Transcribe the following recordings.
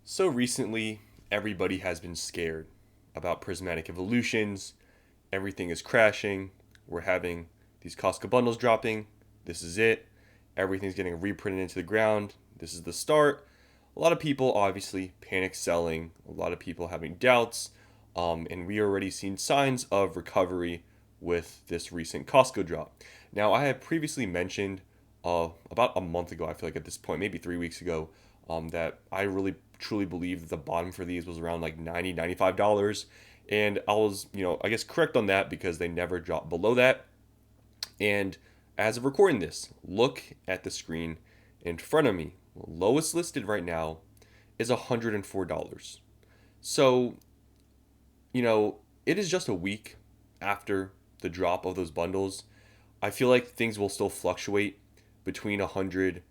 So recently, everybody has been scared about prismatic evolutions. Everything is crashing. We're having these Costco bundles dropping. This is it. Everything's getting reprinted into the ground. This is the start. A lot of people obviously panic selling. A lot of people having doubts. And we already seen signs of recovery with this recent Costco drop. Now, I had previously mentioned about a month ago, I feel like at this point, maybe 3 weeks ago, that I really truly believe that the bottom for these was around like $90, $95. And I was, I guess correct on that because they never dropped below that. And as of recording this, look at the screen in front of me. Lowest listed right now is $104. So, it is just a week after the drop of those bundles. I feel like things will still fluctuate between $195.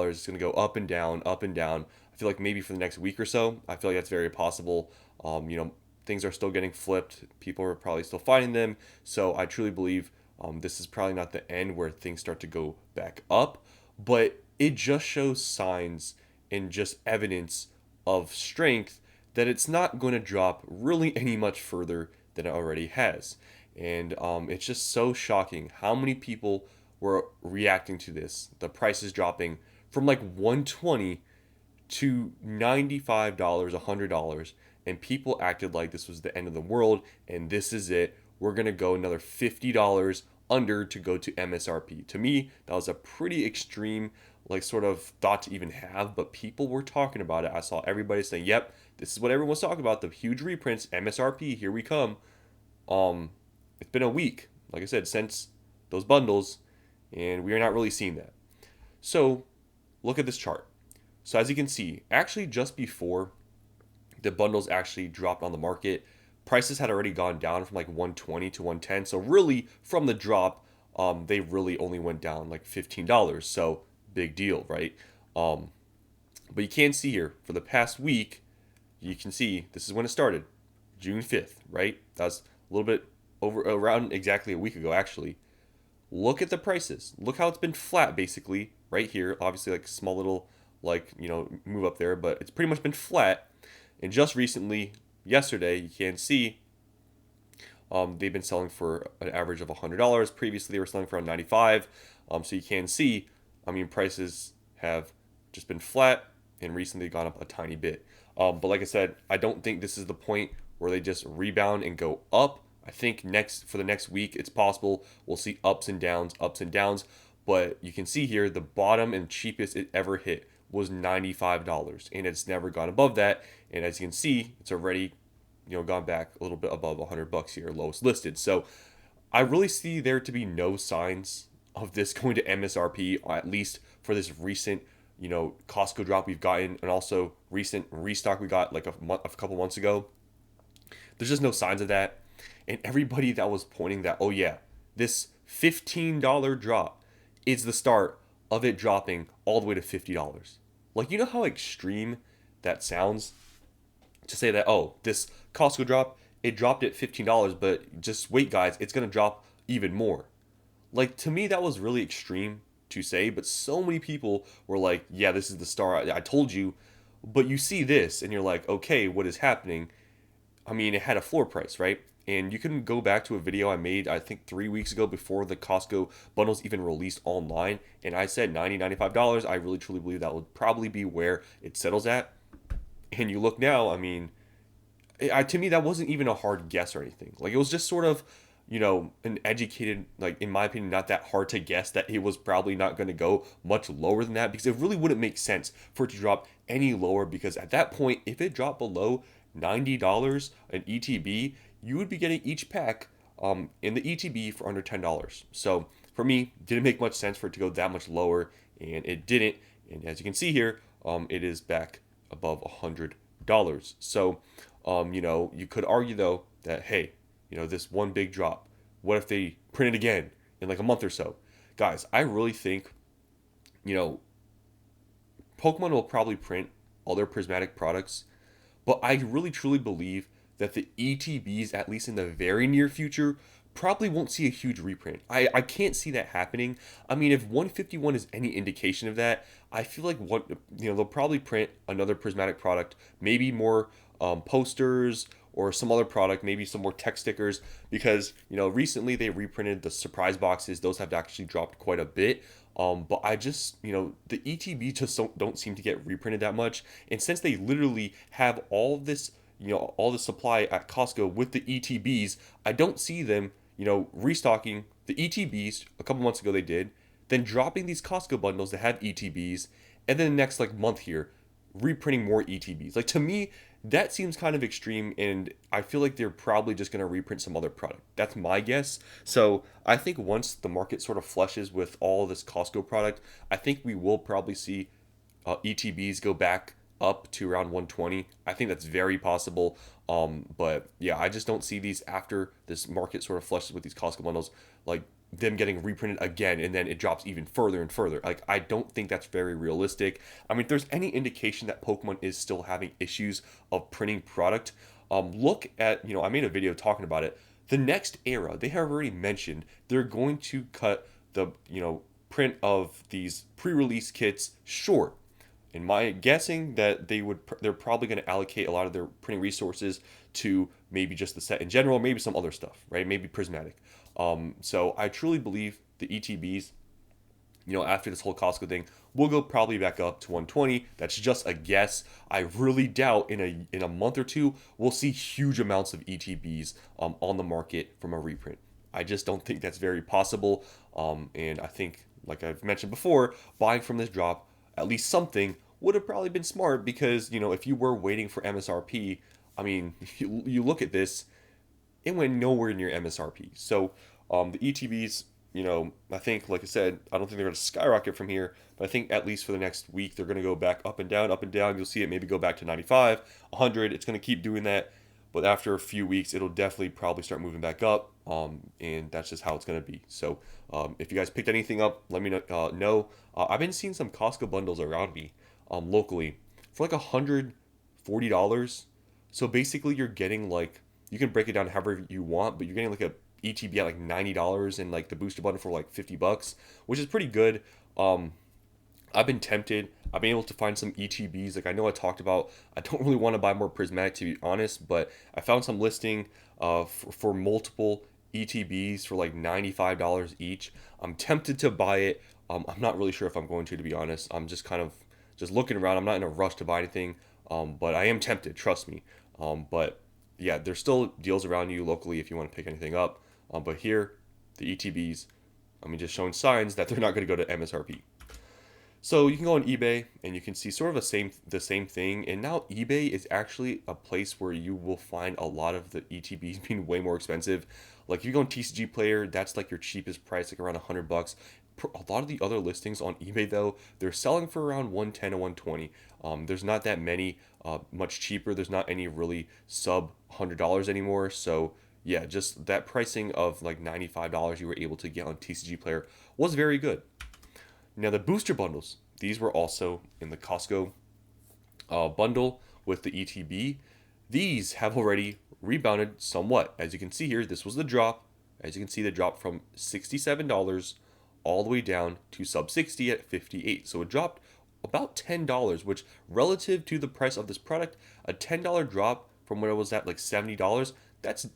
It's going to go up and down, up and down. I feel like maybe for the next week or so. I feel like that's very possible. Things are still getting flipped. People are probably still finding them. So I truly believe this is probably not the end where things start to go back up. But it just shows signs and just evidence of strength that it's not going to drop really any much further than it already has. And it's just so shocking how many people were reacting to this. The price is dropping from like 120 to $95, $100, and people acted like this was the end of the world and this is it. We're going to go another $50 under to go to MSRP. To me, that was a pretty extreme like sort of thought to even have, but people were talking about it. I saw everybody saying, "Yep, this is what everyone's talking about, the huge reprints, MSRP, here we come." Um it's been a week, like I said, since those bundles, and we are not really seeing that. So, look at this chart. So as you can see, actually just before the bundles actually dropped on the market, prices had already gone down from like 120 to 110. So really, from the drop, they really only went down like $15. So big deal, right? Um, but you can see here for the past week, you can see this is when it started, June 5th, right? That's a little bit over around exactly a week ago, actually. Look at the prices. Look how it's been flat basically right here. Obviously, like small little move up there, but it's pretty much been flat. And just recently, yesterday, you can see they've been selling for an average of $100. Previously, they were selling for around 95. So you can see, prices have just been flat and recently gone up a tiny bit. But like I said, I don't think this is the point where they just rebound and go up. I think for the next week, it's possible we'll see ups and downs, ups and downs. But you can see here the bottom and cheapest it ever hit was $95, and it's never gone above that. And as you can see, it's already gone back a little bit above $100 here, lowest listed. So I really see there to be no signs of this going to MSRP, at least for this recent Costco drop we've gotten, and also recent restock we got like a couple months ago. There's just no signs of that. And everybody that was pointing that, oh yeah, this $15 drop is the start of it dropping all the way to $50. Like, you know how extreme that sounds to say that, oh, this Costco drop, it dropped at $15, but just wait, guys, it's going to drop even more. Like, to me, that was really extreme to say, but so many people were like, yeah, this is the start. I told you. But you see this, and you're like, okay, what is happening? It had a floor price, right? And you can go back to a video I made, I think 3 weeks ago before the Costco bundles even released online. And I said $90, $95. I really truly believe that would probably be where it settles at. And you look now, to me, that wasn't even a hard guess or anything. Like, it was just sort of, an educated, like, in my opinion, not that hard to guess that it was probably not going to go much lower than that, because it really wouldn't make sense for it to drop any lower, because at that point, if it dropped below $90 an ETB, you would be getting each pack in the ETB for under $10. So for me, didn't make much sense for it to go that much lower, and it didn't. And as you can see here, it is back above $100. So, you could argue though that, hey, this one big drop, what if they print it again in like a month or so? Guys, I really think, you know, Pokemon will probably print all their prismatic products, but I really truly believe that the ETBs, at least in the very near future, probably won't see a huge reprint. I can't see that happening. I mean, if 151 is any indication of that, I feel like they'll probably print another Prismatic product, maybe more posters or some other product, maybe some more tech stickers, because recently they reprinted the surprise boxes. Those have actually dropped quite a bit. But I just, the ETB just don't seem to get reprinted that much. And since they literally have all this, all the supply at Costco with the ETBs, I don't see them, restocking the ETBs. A couple months ago they did, then dropping these Costco bundles that have ETBs, and then the next like month here, reprinting more ETBs. Like, to me, that seems kind of extreme, and I feel like they're probably just going to reprint some other product. That's my guess. So I think once the market sort of flushes with all this Costco product, I think we will probably see ETBs go back up to around 120. I think that's very possible. But yeah, I just don't see these after this market sort of flushes with these Costco bundles, like them getting reprinted again and then it drops even further and further. Like, I don't think that's very realistic. I mean, if there's any indication that Pokemon is still having issues of printing product, look at, I made a video talking about it. The next era, they have already mentioned they're going to cut the, print of these pre-release kits short. And my guessing that they're probably going to allocate a lot of their printing resources to maybe just the set in general, maybe some other stuff, right? Maybe Prismatic. So I truly believe the ETBs, after this whole Costco thing, will go probably back up to 120. That's just a guess. I really doubt in a month or two we'll see huge amounts of ETBs on the market from a reprint. I just don't think that's very possible. And I think, like I've mentioned before, buying from this drop at least something would have probably been smart, because if you were waiting for MSRP, I mean, you look at this, it went nowhere near MSRP. So the ETBs, I think, like I said, I don't think they're going to skyrocket from here, but I think at least for the next week they're going to go back up and down, up and down. You'll see it maybe go back to 95, 100. It's going to keep doing that, but after a few weeks it'll definitely probably start moving back up, and that's just how it's going to be. So if you guys picked anything up, let me know. I've been seeing some Costco bundles around me locally for like $140. So basically you're getting, like, you can break it down however you want, but you're getting like a ETB at like $90 and like the booster bundle for like $50, which is pretty good. I've been tempted. I've been able to find some ETBs. Like, I know I talked about, I don't really want to buy more Prismatic, to be honest, but I found some listing for multiple ETBs for like $95 each. I'm tempted to buy it. I'm not really sure if I'm going to be honest. I'm just kind of just looking around. I'm not in a rush to buy anything, but I am tempted, trust me. But yeah, there's still deals around you locally if you want to pick anything up. But here, the ETBs, just showing signs that they're not going to go to MSRP. So you can go on eBay and you can see sort of the same thing. And now eBay is actually a place where you will find a lot of the ETBs being way more expensive. Like, if you go on TCGPlayer, that's like your cheapest price, like around $100. A lot of the other listings on eBay, though, they're selling for around 110 to 120. There's not that many much cheaper. There's not any really sub $100 anymore. So yeah, just that pricing of like $95 you were able to get on TCGPlayer was very good. Now the booster bundles, these were also in the Costco bundle with the ETB. These have already rebounded somewhat. As you can see here, this was the drop. As you can see, the drop from $67 all the way down to sub 60 at 58. So it dropped about $10, which relative to the price of this product, a $10 drop from where it was at like $70, that's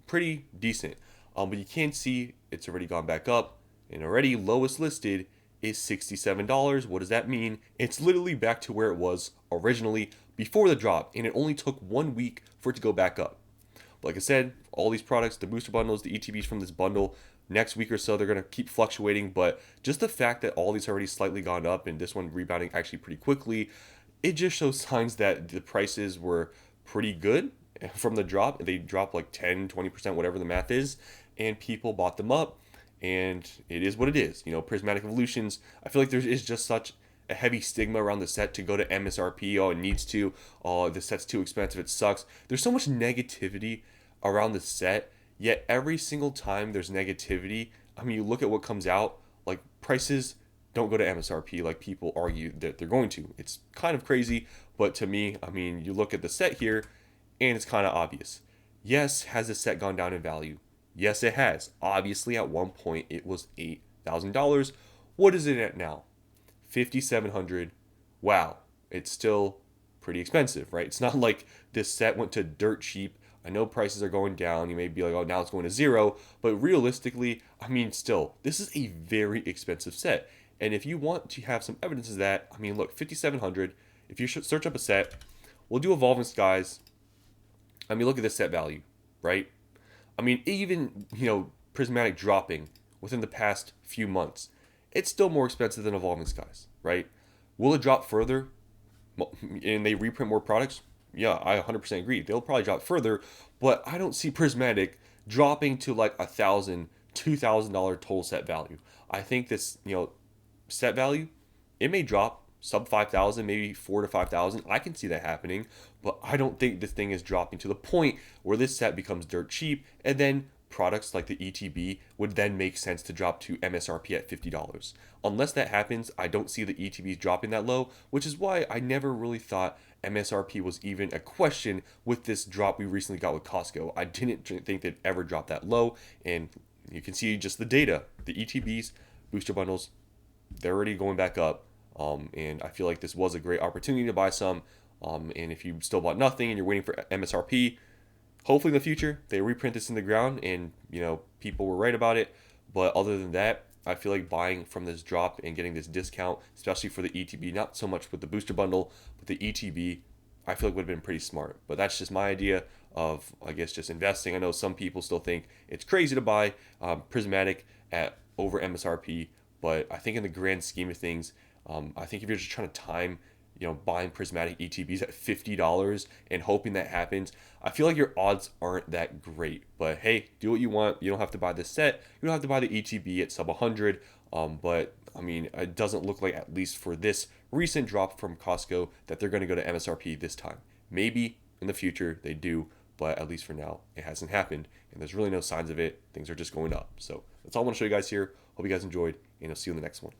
pretty decent. But you can see it's already gone back up, and already lowest listed is $67. What does that mean? It's literally back to where it was originally before the drop, and it only took 1 week for it to go back up. But like I said, all these products, the booster bundles, the ETBs from this bundle, next week or so they're going to keep fluctuating. But just the fact that all these already slightly gone up and this one rebounding actually pretty quickly, it just shows signs that the prices were pretty good from the drop. They dropped like 10, 20%, whatever the math is, and people bought them up. And it is what it is. Prismatic Evolutions, I feel like there is just such a heavy stigma around the set to go to MSRP. Oh, it needs to. Oh, the set's too expensive. It sucks. There's so much negativity around the set, yet every single time there's negativity, you look at what comes out, like, prices don't go to MSRP like people argue that they're going to. It's kind of crazy, but to me, you look at the set here, and it's kind of obvious. Yes, has the set gone down in value? Yes, it has. Obviously, at one point it was $8,000. What is it at now? 5,700. Wow, it's still pretty expensive, right? It's not like this set went to dirt cheap. I know prices are going down. You may be like, oh, now it's going to zero. But realistically, I mean, still, this is a very expensive set. And if you want to have some evidence of that, I mean, look, 5,700. If you search up a set, we'll do Evolving Skies. I mean, look at this set value, right? I mean, even, Prismatic dropping within the past few months, it's still more expensive than Evolving Skies, right? Will it drop further and they reprint more products? Yeah, I 100% agree. They'll probably drop further, but I don't see Prismatic dropping to like $1,000, $2,000 total set value. I think this, set value, it may drop sub 5,000, maybe 4 to 5,000. I can see that happening, but I don't think this thing is dropping to the point where this set becomes dirt cheap, and then products like the ETB would then make sense to drop to MSRP at $50. Unless that happens, I don't see the ETBs dropping that low, which is why I never really thought MSRP was even a question with this drop we recently got with Costco. I didn't think they'd ever drop that low, and you can see just the data. The ETBs, booster bundles, they're already going back up. And I feel like this was a great opportunity to buy some. And if you still bought nothing and you're waiting for MSRP, hopefully in the future they reprint this in the ground and people were right about it. But other than that, I feel like buying from this drop and getting this discount, especially for the ETB, not so much with the booster bundle, but the ETB, I feel like would have been pretty smart. But that's just my idea of, I guess, just investing. I know some people still think it's crazy to buy Prismatic at over MSRP, but I think in the grand scheme of things, I think if you're just trying to time, buying Prismatic ETBs at $50 and hoping that happens, I feel like your odds aren't that great. But hey, do what you want. You don't have to buy this set. You don't have to buy the ETB at sub 100. But I mean, it doesn't look like, at least for this recent drop from Costco, that they're going to go to MSRP this time. Maybe in the future they do, but at least for now, it hasn't happened. And there's really no signs of it. Things are just going up. So that's all I want to show you guys here. Hope you guys enjoyed, and I'll see you in the next one.